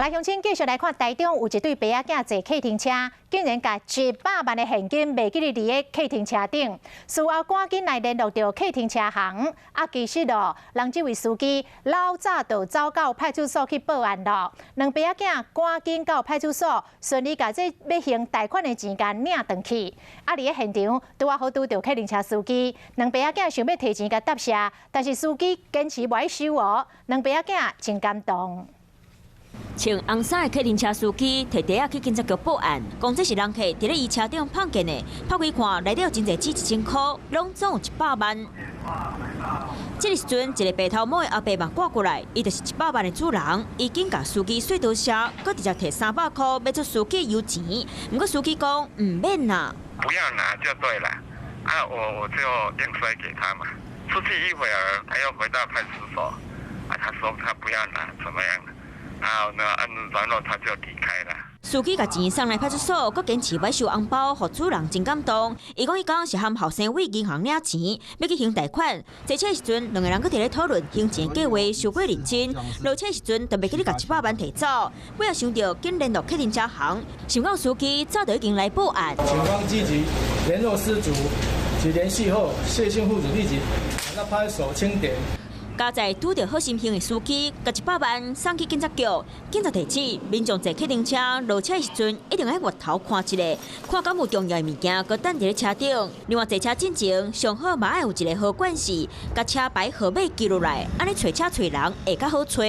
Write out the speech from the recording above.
来，乡亲继续来看，台中有一对爸仔囝坐客停车，竟然甲100万的现金袂记哩伫个客停车顶。事后赶紧来联络到客停车行，其实人这位司机老早就走到派出所去报案了。两爸仔囝赶紧到派出所，顺利甲这要还贷款的钱甲领回去。伫个现场好拄到客停车司机，两爸仔囝想要提钱甲答谢，但是司机坚持袂收哦。两爸仔囝真感动。 穿红衫的客停车司机摕袋去警察局报案，讲这是人客伫咧伊车顶碰见的，拍开看，内底有真侪纸1000块，拢总有100万。这个时阵，一个白头毛的阿伯嘛赶过来，伊就是100万的主人，已经甲司机说多谢，佮直接摕300块要出司机油钱，不过司机讲唔免啦，不要拿就对了。我就硬塞给他嘛。出去一会儿，他又回到派出所，他说他不要拿，怎么样？ 然后他就离开了。司机把钱送来派出所，佮坚持要收红包，互主人真感动。伊讲是和后生为银行领钱，要去还贷款。坐车时阵，两个人佮伫咧讨论还钱计划，伤过认真。落车时阵，就袂记咧甲100万摕走。尾仔想到紧联络客停车行，想到司机早就已经来报案。警方积极联络失主，及联系后，谢姓户主立即赶到派出所清点。 加在拄到好心情的司机，甲100万送去警察局。警察提醒民众坐客停车落车的时阵，一定要回头看一下，看敢有重要的物件，搁等伫咧车顶。另外，坐车进前上好嘛要有一个好管事，甲车牌号码记落来，安尼找车找人会较好找。